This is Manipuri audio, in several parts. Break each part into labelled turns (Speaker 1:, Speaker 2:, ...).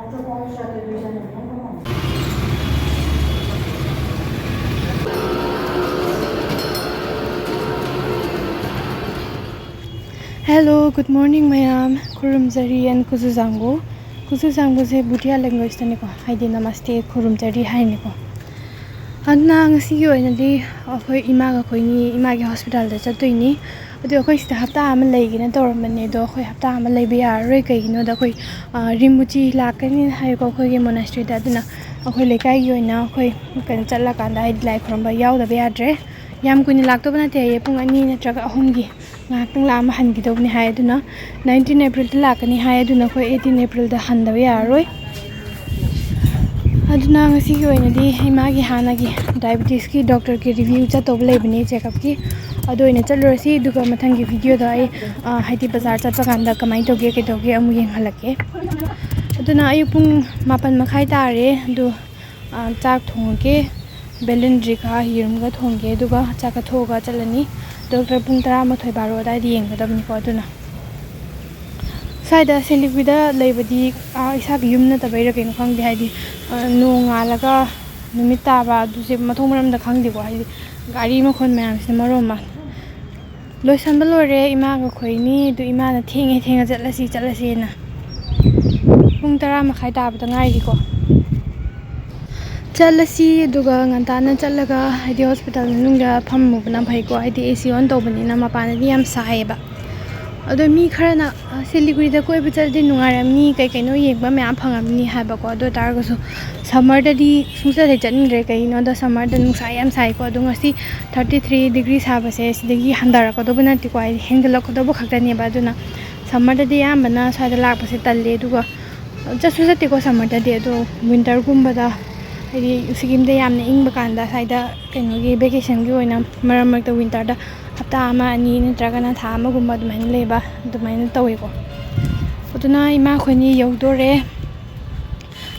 Speaker 1: Hello, good morning, mayam. Kurumjari and Kuzuzango. Kuzuzango is a Buddha language. Haidi namaste, Kurumjari Hainiko. Adna see you in a day of her imaga coini, imagi hospital, the Chatuini. But the Hoist have time a leg in a dormant, do have time a labia, reka, you know, the Hoi Rimuchi Lakan, Hayoko monastery that dinner. A Holeka, you now, Hoi, you can tell like and I'd like from by Yao the Beadre. Yam Queen Lactobana, Pungani, Traga Hongi. Ngakang lama han gidog ni haya duna 19 April ta lakani haya duna ko 18 April da handa yaroi aduna ngasi gi oina di imagi hanagi diabetes ki doctor ki review cha tob lebani checkup ki ado ina chalrasi duga mathangi video da ai haiti bazar chatpa kanda kamai toge ke toge amu yeng halake aduna ayu pung 8 makhai tare du chak thongke belendri ka hirum ga thongge duga chaka thoga chalani Doctor Puntara Mathoi Baro da di yengadabni ko aduna saida Siliguri da leibadi isa gi yumna tabaira ken khangdi haidi nungalaga numit taba duse mathong maram da khangdi ko haidi gari makhon mayam se maroma loisan balore ima ga khoini du ima na thenga chatlasi na pung 10 makhai taba da ngai gi ko Chalasi duga ngantana chalaga haidi hospital nungga phammu bana bhai ko haidi AC on to bani na mapana di am saheba ado mi kharana Siliguri da koi bichal di nungaire mi kai kai no yekba me am phangamni haba ko ado tar go summer da di sungsa de janre kai no da summer da nungsa yam sai ko ado ngasi 33 degrees haba se sidagi handara ko do bana ti ko ai hengdala ko do bo khakta ne ba duna summer da di am bana sa da lak pa se talle duga jasu jati ko summer da di ado winter gumba da Haidi Sigim de Yam ing Bakanda, Sida, Kenogi, vacation going on Maramak the winter, the Hatama, and Dragana Tama, Gumadman labor, the mine Toigo. Utuna Imakoni Yodore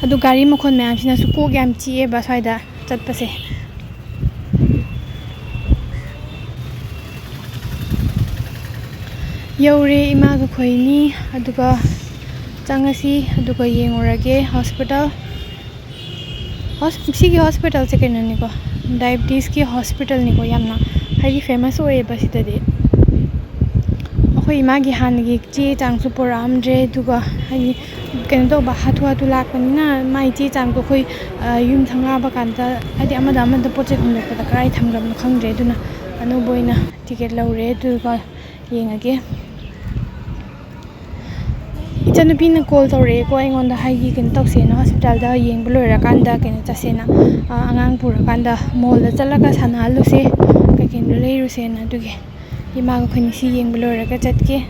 Speaker 1: Adugari Mokon Manchina Suko Gam Tia Basida, Tatpase Yore Imago Koini, Aduga Tangasi, Aduga Yengorage Hospital. Sigi hospital se kaino ni ko diabetes ki hospital ni ko yamna highly famous oye basita de khoi ma gi han gi che chang su poram je duga hai kaino to ba hatu lak pani na mai che chang ko khoi yum thanga ba kan ta adi amada poche khum le ta krai tham gam khang je duna anu boina ticket laure tu ka yengage Chanupina call tore going on the high can toxin hospital da ying blur kanda can chasena angang pura kanda mol the chalaka sana luse kakin relay rusena duge imago khanisi ying blur ka chatke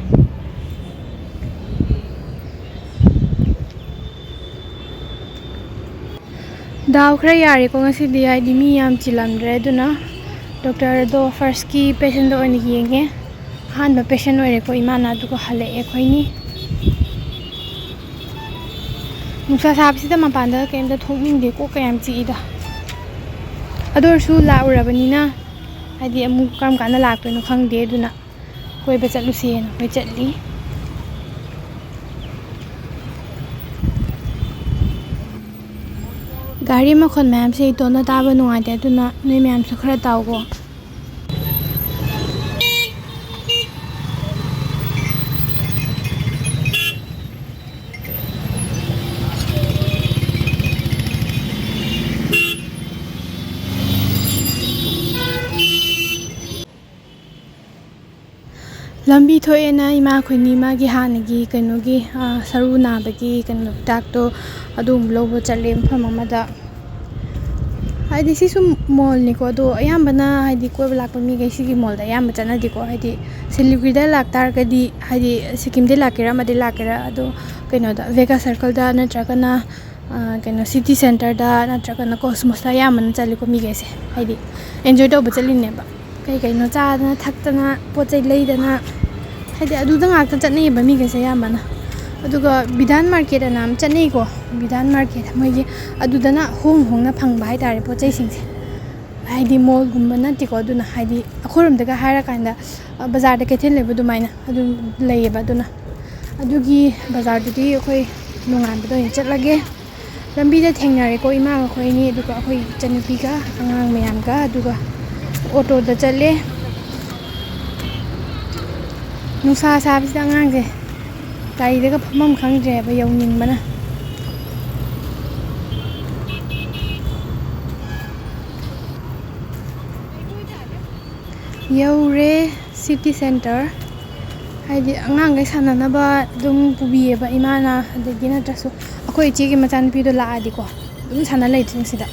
Speaker 1: daw khra yari ko ngasi di ai di mi yam chilamre duna doctor do first ki patient do ani yenge han ba patient ore ko imana du ko hale e khoini Nusa sabsida mapanda kemda thongning de ko kayam chi ida ador su la urabani na hadi amu kam kana lak to no khangde duna koi ba chatlu se na koi chatli gari ma khon mam se to na ta ba nuai de duna noi mam su khara taw go Lambi thoena ima khoni ma gi hanagi kanogi saru na bagi kanu takto adum lobo chalem phamamada haidi sisu mall ni ko do ayambana haidi ko blak mi gai sigi mall da yamba chana di ko haidi Siliguri da lak tar ka di haidi Sikkim de lakira ma de lakira ado kano da Vega Circle da na trakana kano city center da na trakana Cosmos da yamana chali ko mi gai se haidi enjoy do bachali ne ba kai no cha na thak na pochai lei da na haidi adu da ngak ta chane ba mi gai se yamana aduga Bidhan market anam chane ko Bidhan market mai adu da na hong na phang bai tare pochai sing se haidi mall gumba na ti ko duna haidi akhorum daga haira kanda bazar da kethel le bu maina adu lei ba duna adugi bazar du di khoi ꯅꯣꯡꯉꯥꯟꯕꯗ ꯑꯣꯏꯅ ꯆꯠꯂꯒꯦ ꯂꯝꯕꯤꯗ ꯊꯦꯡꯅꯔꯦꯀꯣ ꯏꯃꯥꯒ ꯑꯩꯈꯣꯏꯅꯤ ꯑꯗꯨꯒ ꯑꯩꯈꯣꯏ ꯏꯆꯟꯅꯨꯄꯤꯒ ꯑꯉꯥꯡ ꯃꯌꯥꯝꯒ ꯑꯗꯨꯒ ꯑꯣꯇꯣꯗ ꯆꯠꯂꯦ ꯅꯨꯡꯁꯥ ꯁꯥꯕꯁꯤꯗ ꯑꯉꯥꯡꯁꯦ ꯒꯥꯔꯤꯗꯒ ꯐꯝꯐꯝ ꯈꯪꯗ꯭ꯔꯦꯕ ꯌꯧꯅꯤꯡꯕꯅ ꯌꯧꯔꯦ ꯁꯤꯇꯤ ꯁꯦꯟꯇꯔ ꯍꯥꯏꯗꯤ ꯑꯉꯥꯡꯈꯩ ꯁꯥꯟꯅꯅꯕ ꯑꯗꯨꯝ ꯄꯨꯕꯤꯌꯦꯕ ꯏꯃꯥꯅ ꯑꯗꯒꯤ ꯅꯠꯇ꯭ꯔꯁꯨ ꯑꯩꯈꯣꯏ ꯏꯆꯦꯒꯤ ꯃꯆꯥꯅꯨꯄꯤꯗꯣ ꯂꯥꯛꯑꯗꯤꯀꯣ ꯑꯗꯨꯝ ꯁꯥꯟꯅ ꯂꯩꯇ꯭ꯔꯤꯅꯤ ꯁꯤꯗ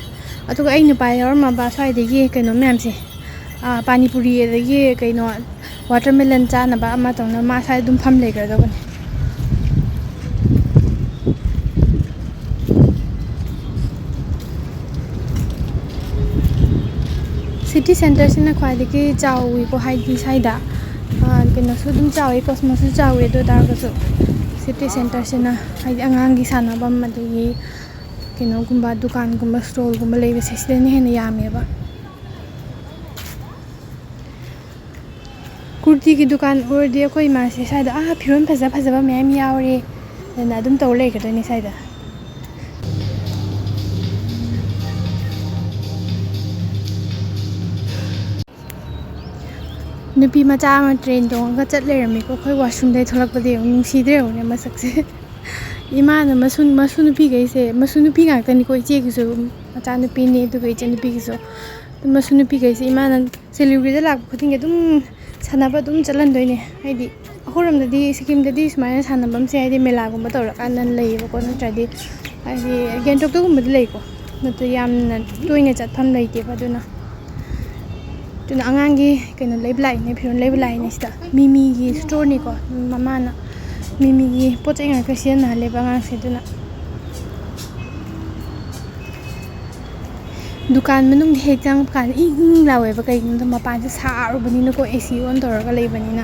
Speaker 1: ꯑꯗꯨꯒ ꯑꯩ ꯅꯨꯄꯥ ꯌꯥꯎꯔꯝꯃꯕ ꯁ꯭ꯋꯥꯏꯗꯒꯤ ꯀꯩꯅꯣ ꯃꯌꯥꯝꯁꯦ ꯄꯥꯅꯤꯄꯨꯔꯤ ꯑꯗꯒꯤ ꯀꯩꯅꯣ ꯋꯥꯇꯔꯃꯦꯂꯟ ꯆꯥꯅꯕ ꯑꯃ ꯇꯧꯅ ꯃꯥ ꯁ꯭ꯋꯥꯏꯗ ꯑꯗꯨꯝ ꯐꯝ ꯂꯩꯈ꯭ꯔꯗꯕꯅꯤ ꯁꯤꯇꯤ ꯁꯦꯟꯇꯔꯁꯤꯅ ꯈ꯭ꯋꯥꯏꯗꯒꯤ ꯆꯥꯎꯋꯤꯀꯣ ꯍꯥꯏꯗꯤ ꯁ꯭ꯋꯥꯏꯗ ꯀꯩꯅꯣꯁꯨ ꯑꯗꯨꯝ ꯆꯥꯎꯋꯤ ꯀꯣꯁꯃꯣꯁꯨ ꯆꯥꯎꯋꯤ ꯑꯗꯨ ꯑꯣꯏꯇꯥꯔꯒꯁꯨ ꯁꯤꯇꯤ ꯁꯦꯟꯇꯔꯁꯤꯅ ꯍꯥꯏꯗꯤ ꯑꯉꯥꯡꯒꯤ ꯁꯥꯟꯅꯐꯝ ꯑꯗꯒꯤ ꯀꯩꯅꯣꯒꯨꯝꯕ ꯗꯨꯀꯥꯟꯒꯨꯝꯕ ꯁ꯭ꯇꯣꯜꯒꯨꯝꯕ ꯂꯩꯕꯁꯦ ꯁꯤꯗꯅ ꯍꯦꯟꯅ ꯌꯥꯝꯃꯦꯕ ꯀꯨꯔꯇꯤꯒꯤ ꯗꯨꯀꯥꯟ ꯑꯣꯏꯔꯗꯤ ꯑꯩꯈꯣꯏ ꯏꯃꯥꯁꯦ ꯁ꯭ꯋꯥꯏꯗ ꯐꯤꯔꯣꯜ ꯐꯖ ꯐꯖꯕ ꯃꯌꯥꯝ ꯌꯥꯎꯔꯦ ꯑꯗꯨꯅ ꯑꯗꯨꯝ ꯇꯧꯔ ꯂꯩꯒꯗꯣꯏꯅꯦ ꯁ꯭ꯋꯥꯏꯗ ꯅꯨꯄꯤ ꯃꯆꯥ ꯑꯃ ꯇ꯭ꯔꯦꯟ ꯇꯣꯡꯉꯒ ꯆꯠ ꯂꯩꯔꯝꯃꯤꯀꯣ ꯑꯩꯈꯣꯏ ꯋꯥꯁꯔꯨꯝꯗꯩ ꯊꯣꯛꯂꯛꯄꯗ ꯌꯦꯡꯉꯨ ꯅꯨꯡꯁꯤꯗ꯭ꯔꯦ ꯌꯦꯡꯉꯨꯅꯦ ꯃꯁꯛꯁꯦ ꯏꯃꯥꯅ ꯃꯁꯨ ꯅꯨꯄꯤꯈꯩꯁꯦ ꯃꯁꯨ ꯅꯨꯄꯤ ꯉꯥꯛꯇꯅꯤꯀꯣ ꯏꯆꯦꯒꯤꯁꯨ ꯃꯆꯥꯅꯨꯄꯤꯅꯤ ꯑꯗꯨꯒ ꯏꯆꯟꯅꯨꯄꯤꯒꯤꯁꯨ ꯃꯁꯨ ꯅꯨꯄꯤꯈꯩꯁꯦ ꯏꯃꯥꯅ ꯁꯤꯂꯤꯒꯨꯔꯤꯗ ꯂꯥꯛꯄ ꯈꯨꯗꯤꯡꯒꯤ ꯑꯗꯨꯝ ꯁꯥꯟꯅꯕ ꯑꯗꯨꯝ ꯆꯠꯍꯟꯗꯣꯏꯅꯦ ꯍꯥꯏꯗꯤ ꯑꯩꯈꯣꯏꯔꯣꯝꯗꯗꯤ ꯁꯤꯀꯤꯝꯗꯗꯤ ꯁꯨꯃꯥꯏꯅ ꯁꯥꯟꯅꯐꯝꯁꯦ ꯍꯥꯏꯗꯤ ꯃꯦꯂꯥꯒꯨꯝꯕ ꯇꯧꯔꯀꯥꯟꯗ ꯂꯩꯌꯦꯕꯀꯣ ꯅꯠꯇ꯭ꯔꯗꯤ ꯍꯥꯏꯗꯤ ꯒꯦꯡꯇꯣꯛꯇꯒꯨꯝꯕꯗꯤ ꯂꯩꯀꯣ ꯅꯠꯇ꯭ꯔ ꯌꯥꯝꯅ ꯇꯣꯏꯅ ꯆꯠꯐꯝ ꯂꯩꯇꯦꯕ ꯑꯗꯨꯅ ꯑꯉꯥꯡꯒꯤ ꯀꯩꯅꯣ ꯂꯩꯕ ꯂꯥꯛꯏꯅꯦ ꯐꯤꯔꯣꯜ ꯂꯩꯕ ꯂꯥꯛꯏꯅꯦ ꯁꯤꯗ ꯃꯤꯃꯤꯒꯤ ꯁ꯭ꯇꯣꯔꯅꯤꯀꯣ ꯃꯃꯥꯅ ꯃꯤꯃꯤꯒꯤ ꯄꯣꯠ ꯆꯩ ꯉꯥꯛꯇ ꯁꯤꯖꯤꯟꯅꯍꯜꯂꯦꯕ ꯑꯉꯥꯡꯁꯦ ꯑꯗꯨꯅ ꯗꯨꯀꯥꯟ ꯃꯅꯨꯡꯗ ꯍꯦꯛ ꯆꯪꯉꯛꯄ ꯀꯥꯟꯗ ꯏꯪ ꯂꯥꯎꯋꯦꯕ ꯀꯩꯒꯤꯅꯣꯗ ꯃꯄꯥꯟꯁꯦ ꯁꯥꯔꯨꯕꯅꯤꯅꯀꯣ AC ꯑꯣꯟ ꯇꯧꯔꯒ ꯂꯩꯕꯅꯤꯅ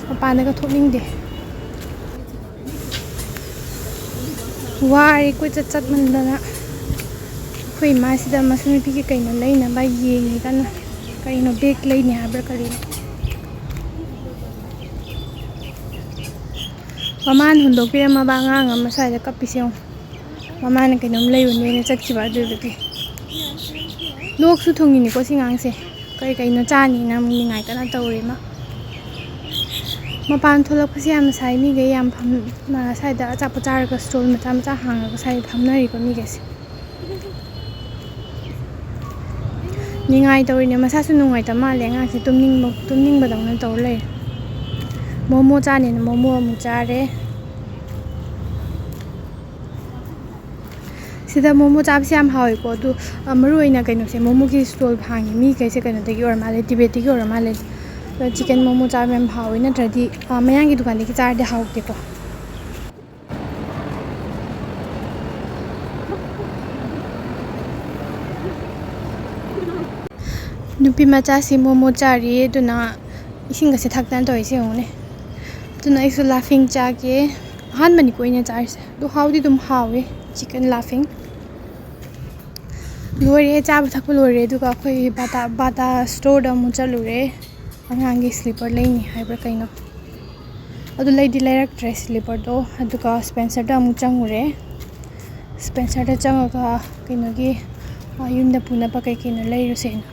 Speaker 1: ꯃꯄꯥꯟꯗꯒ ꯊꯣꯛꯅꯤꯡꯗꯦ ꯋꯥꯔꯦ ꯀꯣꯏꯆꯠ ꯆꯠꯃꯟꯗꯅ ꯑꯩꯈꯣꯏ ꯏꯃꯥꯁꯤꯗ ꯃꯁꯨ ꯅꯨꯄꯤꯒꯤ ꯀꯩꯅꯣ ꯂꯩꯅꯕ ꯌꯦꯡꯉꯤ ꯀꯟꯅ ꯀꯩꯅꯣ ꯕꯦꯒ ꯂꯩꯅꯤ ꯍꯥꯏꯕ꯭ꯔꯥ ꯀꯔꯤꯅꯣ ꯃꯃꯥꯅ ꯍꯨꯟꯗꯣꯛꯄꯤꯔꯝꯃꯕ ꯑꯉꯥꯡ ꯑꯃ ꯁ꯭ꯋꯥꯏꯗ ꯀꯞꯄꯤꯁꯦ ꯌꯦꯡꯉꯨ ꯃꯃꯥꯅ ꯀꯩꯅꯣꯝ ꯂꯩꯔꯨꯅꯦꯅ ꯆꯠꯈꯤꯕ ꯑꯗꯨꯗꯨꯒꯤ ꯂꯣꯛꯁꯨ ꯊꯨꯡꯉꯤꯅꯤꯀꯣ ꯁꯤ ꯑꯉꯥꯡꯁꯦ ꯀꯩꯅꯣ ꯆꯥꯅꯤꯅ ꯑꯃꯨꯛ ꯅꯤꯡꯉꯥꯏ ꯀꯟꯅ ꯇꯧꯔꯤ ꯃꯥ ꯃꯄꯥꯟ ꯊꯣꯛꯂꯛꯄꯁꯦ ꯌꯥꯝꯅ ꯁꯥꯏ ꯃꯤꯈꯩ ꯌꯥꯝ ꯁ꯭ꯋꯥꯏꯗ ꯑꯆꯥꯄꯣꯠ ꯆꯥꯔꯒ ꯁ꯭ꯇꯣꯜ ꯃꯆꯥ ꯃꯆꯥ ꯍꯥꯡꯉꯒ ꯁ꯭ꯋꯥꯏꯗ ꯐꯝꯅꯔꯤꯕ ꯃꯤꯈꯩꯁꯦ ꯅꯤꯡꯉꯥꯏ ꯇꯧꯔꯤꯅꯦ ꯃꯁꯥꯁꯨ ꯅꯨꯡꯉꯥꯏꯇꯕ ꯃꯥꯜꯂꯦ ꯑꯉꯥꯡꯁꯦ ꯇꯨꯝꯅꯤꯡꯕꯗꯧꯅ ꯇꯧꯔ ꯂꯩꯔꯦ ꯃꯣꯃꯣ ꯆꯥꯅꯤꯅ ꯃꯣꯃꯣ ꯑꯃꯨꯛ ꯆꯥꯔꯦ ꯁꯤꯗ ꯃꯣꯃꯣ ꯆꯥꯕꯁꯦ ꯌꯥꯝ ꯍꯥꯎꯋꯦꯀꯣ ꯑꯗꯨ ꯃꯔꯨꯑꯣꯏꯅ ꯀꯩꯅꯣꯁꯦ ꯃꯣꯃꯣꯒꯤ ꯁ꯭ꯇꯣꯜ ꯍꯥꯡꯉꯤ ꯃꯤꯈꯩꯁꯦ ꯀꯩꯅꯣꯗꯒꯤ ꯑꯣꯏꯔ ꯃꯥꯜꯂꯦ ꯇꯤꯕꯦꯠꯇꯒꯤ ꯑꯣꯏꯔ ꯃꯥꯜꯂꯦ ꯆꯤꯀꯟ ꯃꯣꯃꯣ ꯆꯥꯕ ꯌꯥꯝ ꯍꯥꯎꯋꯦ ꯅꯠꯇ꯭ꯔꯗꯤ ꯃꯌꯥꯡꯒꯤ ꯗꯨꯀꯥꯟꯗꯒꯤ ꯆꯥꯔꯗꯤ ꯍꯥꯎꯇꯦꯀꯣ ꯅꯨꯄꯤ ꯃꯆꯥꯁꯤ ꯃꯣꯃꯣ ꯆꯥꯔꯤ ꯑꯗꯨꯅ ꯏꯁꯤꯡꯒꯁꯦ ꯊꯛꯇꯅ ꯇꯧꯔꯤꯁꯦ ꯌꯦꯡꯉꯨꯅꯦ ꯑꯗꯨꯅ ꯑꯩꯁꯨ ꯂꯥꯐꯤꯡ ꯆꯥꯒꯦ ꯑꯍꯥꯟꯕꯅꯤꯀꯣ ꯑꯩꯅ ꯆꯥꯔꯤꯁꯦ ꯑꯗꯨ ꯍꯥꯎꯗꯤ ꯑꯗꯨꯝ ꯍꯥꯎꯋꯦ ꯆꯤꯀꯟ ꯂꯥꯐꯤꯡ ꯂꯣꯏꯔꯦ ꯆꯥꯕ ꯊꯛꯄ ꯂꯣꯏꯔꯦ ꯑꯗꯨꯒ ꯑꯩꯈꯣꯏ ꯕꯥꯇꯥ ꯁ꯭ꯇꯣꯔꯗ ꯑꯃꯨꯛ ꯆꯠꯂꯨꯔꯦ ꯑꯉꯥꯡꯒꯤ ꯁ꯭ꯂꯤꯞꯄꯔ ꯂꯩꯅꯤ ꯍꯥꯏꯕ꯭ꯔꯥ ꯀꯩꯅꯣ ꯑꯗꯨ ꯂꯩꯗꯤ ꯂꯩꯔꯛꯇ꯭ꯔꯦ ꯁ꯭ꯂꯤꯞꯄꯔꯗꯣ ꯑꯗꯨꯒ ꯁ꯭ꯄꯦꯟꯁꯔꯗ ꯑꯃꯨꯛ ꯆꯪꯉꯨꯔꯦ ꯁ꯭ꯄꯦꯟꯁꯔꯗ ꯆꯪꯉꯒ ꯀꯩꯅꯣꯒꯤ ꯌꯨꯝꯗ ꯄꯨꯅꯕ ꯀꯩꯅꯣ ꯂꯩꯔꯨꯁꯦꯅ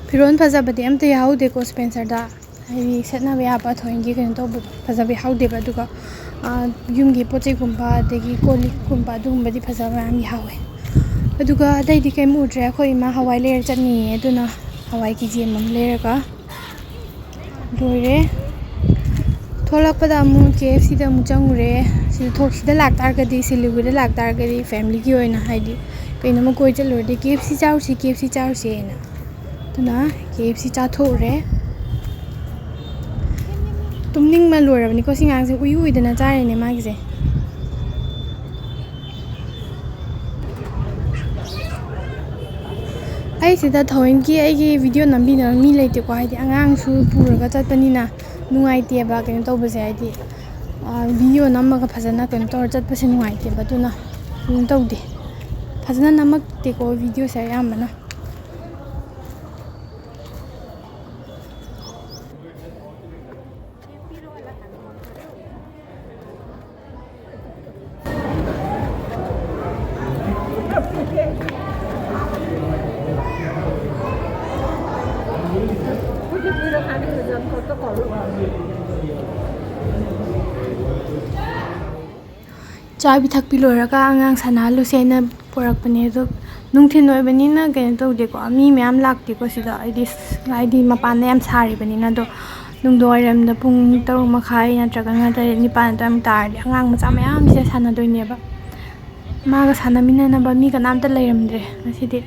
Speaker 1: ꯐꯤꯔꯣꯜ ꯐꯖꯕꯗꯤ ꯑꯝꯇ ꯌꯥꯎꯍꯧꯗꯦꯀꯣ ꯁ꯭ꯄꯦꯟꯁꯔꯗ ꯍꯥꯏꯗꯤ ꯁꯦꯠꯅꯕ ꯌꯥꯕ ꯊꯣꯏꯅꯒꯤ ꯀꯩꯅꯣ ꯇꯧꯕꯗꯣ ꯐꯖꯕ ꯌꯥꯎꯍꯧꯗꯦꯕ ꯑꯗꯨꯒ ꯌꯨꯝꯒꯤ ꯄꯣꯠ ꯆꯩꯒꯨꯝꯕ ꯑꯗꯒꯤ ꯀꯣꯜ ꯂꯤꯛꯀꯨꯝꯕ ꯑꯗꯨꯒꯨꯝꯕꯗꯤ ꯐꯖꯕ ꯃꯌꯥꯝ ꯌꯥꯎꯋꯦ ꯑꯗꯨꯒ ꯑꯇꯩꯗꯤ ꯀꯩꯝ ꯎꯗ꯭ꯔꯦ ꯑꯩꯈꯣꯏ ꯏꯃꯥ ꯍꯋꯥꯏ ꯂꯩꯔ ꯆꯠꯅꯤꯌꯦ ꯑꯗꯨꯅ ꯍꯋꯥꯏ KG ꯑꯃꯃꯝ ꯂꯩꯔꯒ ꯂꯣꯏꯔꯦ ꯊꯣꯛꯂꯛꯄꯗ ꯑꯃꯨꯛ KFCꯗ ꯑꯃꯨꯛ ꯆꯪꯉꯨꯔே ꯁꯤꯗ ꯂꯥꯛꯇꯥꯔꯒꯗꯤ ꯁꯤꯂꯤꯒꯨꯔꯤꯗ ꯂꯥꯛꯇꯥꯔꯒꯗꯤ ꯐꯦꯃꯤꯂꯤꯒꯤ ꯑꯣꯏꯅ ꯍꯥꯏꯗꯤ ꯀꯩꯅꯣꯝꯃ ꯀꯣꯏ ꯆꯠꯂꯨꯔꯗꯤ KFC ꯆꯥꯔꯨꯁꯦꯅ ꯑꯗꯨꯅ KFC ꯆꯥꯊꯣꯛꯎꯔꯦ ꯇꯨꯝꯅꯤꯡꯕ ꯂꯣꯏꯔꯕꯅꯤꯀꯣ ꯁꯤ ꯑꯉꯥꯡꯁꯦ ꯎꯏꯗꯅ ꯆꯥꯔꯤꯅꯦ ꯃꯥꯒꯤꯁꯦ ꯑꯩ ꯁꯤꯗ ꯊꯑꯣꯏꯀꯤ ꯑꯩꯒꯤ ꯚꯤꯗꯤꯑꯣ ꯅꯝꯕꯤꯅꯕ ꯃꯤ ꯂꯩꯇꯦꯀꯣ ꯍꯥꯏꯗꯤ ꯑꯉꯥꯡꯁꯨ ꯄꯨꯔꯒ ꯆꯠꯄꯅꯤꯅ ꯅꯨꯡꯉꯥꯏꯇꯦꯕ ꯀꯩꯅꯣ ꯇꯧꯕꯁꯦ ꯍꯥꯏꯗꯤ ꯚꯤꯗꯤꯑꯣ ꯅꯝꯃꯒ ꯐꯖꯅ ꯀꯩꯅꯣ ꯇꯧꯔ ꯆꯠꯄꯁꯦ ꯅꯨꯡꯉꯥꯏꯇꯦꯕ ꯑꯗꯨꯅ ꯇꯧꯗꯦ ꯐꯖꯅ ꯅꯝꯃꯛꯇꯦꯀꯣ ꯚꯤꯗꯤꯑꯣꯁꯦ ꯑꯌꯥꯝꯕꯅ ꯆꯥꯕꯤ ꯊꯛꯄꯤ ꯂꯣꯏꯔꯒ ꯑꯉꯥꯡ ꯁꯥꯟꯅꯍꯜꯂꯨꯁꯦꯅ ꯄꯨꯔꯛꯄꯅꯦ ꯑꯗꯣ ꯅꯨꯡꯊꯤꯜ ꯑꯣꯏꯕꯅꯤꯅ ꯀꯩꯅꯣ ꯇꯧꯗꯦꯀꯣ ꯃꯤ ꯃꯌꯥꯝ ꯂꯥꯛꯇꯦꯀꯣ ꯁꯤꯗ ꯍꯥꯏꯗꯤ ꯃꯄꯥꯟꯗ ꯌꯥꯝ ꯁꯥꯔꯤꯕꯅꯤꯅ ꯑꯗꯣ ꯅꯨꯡꯗꯥꯡꯋꯥꯏꯔꯝꯗ ꯄꯨꯡ 6:30 ꯅꯠꯇ꯭ꯔꯒꯅ 9 ꯑꯗꯨꯋꯥꯏ ꯇꯥꯔꯗꯤ ꯑꯉꯥꯡ ꯃꯆꯥ ꯃꯌꯥꯝꯁꯦ ꯁꯥꯟꯅꯗꯣꯏꯅꯦꯕ ꯃꯥꯒ ꯁꯥꯟꯅꯃꯤꯟꯅꯅꯕ ꯃꯤ ꯀꯅꯥꯝꯇ ꯂꯩꯔꯝꯗ꯭ꯔꯦ ꯉꯁꯤꯗꯤ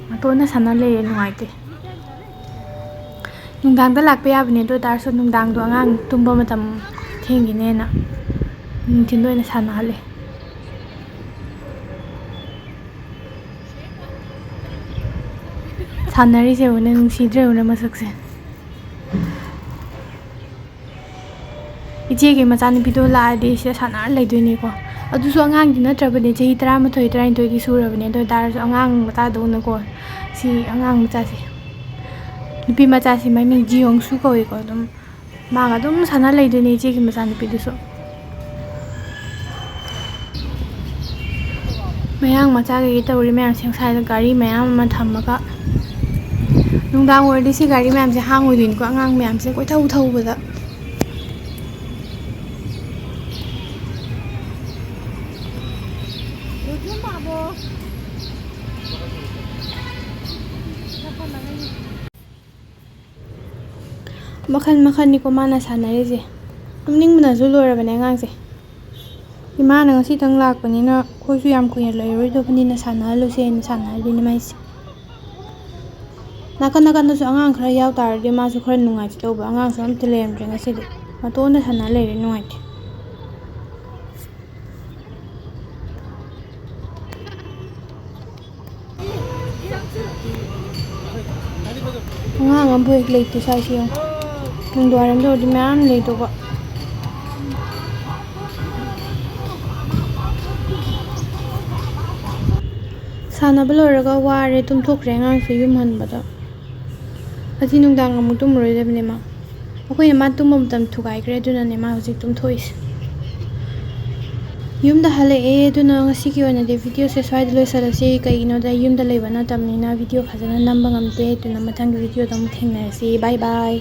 Speaker 1: ꯃꯇꯣꯟꯗ ꯁꯥꯟꯅ ꯂꯩꯔꯦ ꯅꯨꯡꯉꯥꯏꯇꯦ ꯅꯨꯡꯗꯥꯡꯗ ꯂꯥꯛꯄ ꯌꯥꯕꯅꯦ ꯑꯗꯨ ꯑꯣꯏꯇꯥꯔꯁꯨ ꯅꯨꯡꯗꯥꯡꯗꯣ ꯑꯉꯥꯡ ꯇꯨꯝꯕ ꯃꯇꯝ ꯊꯦꯡꯈꯤꯅꯦꯅ ꯅꯨꯡꯊꯤꯟꯗ ꯑꯣꯏꯅ ꯁꯥꯟꯅꯍꯜꯂꯦ ꯁꯥꯟꯅꯔꯤꯁꯦ ꯎꯅ ꯅꯨꯡꯁꯤꯗ꯭ꯔꯦ ꯎꯅ ꯃꯁꯛꯁꯦ ꯏꯆꯦꯒꯤ ꯃꯆꯥꯅꯨꯄꯤꯗꯣ ꯂꯥꯛꯑꯗꯤ ꯁꯤꯗ ꯁꯥꯟꯅꯔ ꯂꯩꯗꯣꯏꯅꯦꯀꯣ ꯑꯗꯨꯁꯨ ꯑꯉꯥꯡꯗꯤ ꯅꯠꯇ꯭ꯔꯕꯅꯦ ꯆꯍꯤ 19-22ꯗꯤ ꯁꯨꯔꯕꯅꯦ ꯑꯗꯨ ꯑꯣꯏꯇꯥꯔꯁꯨ ꯑꯉꯥꯡ ꯃꯆꯥꯗꯧꯅꯀꯣ ꯁꯤ ꯑꯉꯥꯡ ꯃꯆꯥꯁꯦ ꯅꯨꯄꯤ ꯃꯆꯥꯁꯤ ꯃꯃꯤꯡ ꯖꯤꯌꯣꯡꯁꯨ ꯀꯧꯏꯀꯣ ꯑꯗꯨꯝ ꯃꯥꯒ ꯑꯗꯨꯝ ꯁꯥꯟꯅ ꯂꯩꯗꯣꯏꯅꯦ ꯏꯆꯦꯒꯤ ꯃꯆꯥꯅꯨꯄꯤꯗꯨꯁꯨ ꯃꯌꯥꯡ ꯃꯆꯥ ꯀꯩꯀꯩ ꯇꯧꯔꯤ ꯃꯌꯥꯝꯁꯦ ꯉꯁꯥꯏꯗ ꯒꯥꯔꯤ ꯃꯌꯥꯝ ꯑꯃ ꯊꯝꯃꯒ ꯅꯨꯡꯗꯥꯡ ꯑꯣꯏꯔꯗꯤ ꯁꯤ ꯒꯥꯔꯤ ꯃꯌꯥꯝꯁꯦ ꯍꯥꯡꯉꯣꯏꯗꯣꯏꯅꯤꯀꯣ ꯑꯉꯥꯡ ꯃꯌꯥꯝꯁꯦ ꯀꯣꯏꯊꯧ ꯊꯧꯕꯗ ꯃꯈꯜ ꯃꯈꯜꯅꯤꯀꯣ ꯃꯥꯅ ꯁꯥꯟꯅꯔꯤꯁꯦ ꯇꯨꯝꯅꯤꯡꯕꯅꯁꯨ ꯂꯣꯏꯔꯕꯅꯦ ꯑꯉꯥꯡꯁꯦ ꯏꯃꯥꯅ ꯉꯁꯤꯇꯪ ꯂꯥꯛꯄꯅꯤꯅ ꯑꯩꯈꯣꯏꯁꯨ ꯌꯥꯝ ꯀꯨꯏꯅ ꯂꯩꯔꯣꯏꯗꯕꯅꯤꯅ ꯁꯥꯟꯅꯍꯜꯂꯨꯁꯦꯅ ꯁꯥꯟꯅꯍꯜꯂꯤꯅꯦ ꯃꯥꯏꯁꯦ ꯅꯥꯀꯟ ꯅꯥꯀꯟꯗꯁꯨ ꯑꯉꯥꯡ ꯈꯔ ꯌꯥꯎ ꯇꯥꯔꯗꯤ ꯃꯥꯁꯨ ꯈꯔ ꯅꯨꯡꯉꯥꯏꯇꯧꯕ ꯑꯉꯥꯡꯁꯨ ꯑꯝꯇ ꯂꯩꯔꯝꯗ꯭ꯔꯦ ꯉꯁꯤꯗꯤ ꯃꯇꯣꯟꯗ ꯁꯥꯟꯅ ꯂꯩꯔꯦ ꯅꯨꯡꯉꯥꯏꯇꯦ ꯑꯉꯥꯡ ꯑꯃꯐꯥꯎ ꯍꯦꯛ ꯂꯩꯇꯦ ꯁ꯭ꯋꯥꯏꯁꯦ ꯌꯦꯡꯉꯣ ꯅꯨꯡꯗꯥꯡꯋꯥꯏꯔꯝꯗ ꯑꯣꯏꯔꯗꯤ ꯃꯌꯥꯝ ꯂꯩꯗꯧꯕ ꯁꯥꯟꯅꯕ ꯂꯣꯏꯔꯒ ꯋꯥꯔꯦ ꯇꯨꯝꯊꯣꯛꯈ꯭ꯔꯦ ꯑꯉꯥꯡꯁꯦ ꯌꯨꯝ ꯍꯟꯕꯗ ꯉꯁꯤ ꯅꯨꯡꯗꯥꯡ ꯑꯃꯨꯛ ꯇꯨꯝꯃꯔꯣꯏꯗꯕꯅꯦ ꯃꯥ ꯑꯩꯈꯣꯏꯅ ꯃꯥ ꯇꯨꯝꯕ ꯃꯇꯝ ꯊꯨꯒꯥꯏꯈ꯭ꯔꯦ ꯑꯗꯨꯅꯅꯦ ꯃꯥ ꯍꯧꯖꯤꯛ ꯇꯨꯝꯊꯣꯛꯏꯁꯦ ꯌꯨꯝꯗ ꯍꯜꯂꯛꯑꯦ ꯑꯗꯨꯅ ꯉꯁꯤꯒꯤ ꯑꯣꯏꯅꯗꯤ ꯚꯤꯗꯤꯑꯣꯁꯦ ꯁ꯭ꯋꯥꯏꯗ ꯂꯣꯏꯁꯤꯜꯂꯁꯤ ꯀꯩꯒꯤꯅꯣꯗ ꯌꯨꯝꯗ ꯂꯩꯕ ꯅꯠꯇꯕꯅꯤꯅ ꯚꯤꯗꯤꯑꯣ ꯐꯖꯅ ꯅꯝꯕ ꯉꯝꯗꯦ ꯑꯗꯨꯅ ꯃꯊꯪꯒꯤ ꯚꯤꯗꯤꯑꯣꯗ ꯑꯃꯨꯛ ꯊꯦꯡꯅꯔꯁꯤ ꯕꯥꯏ ꯕꯥꯏ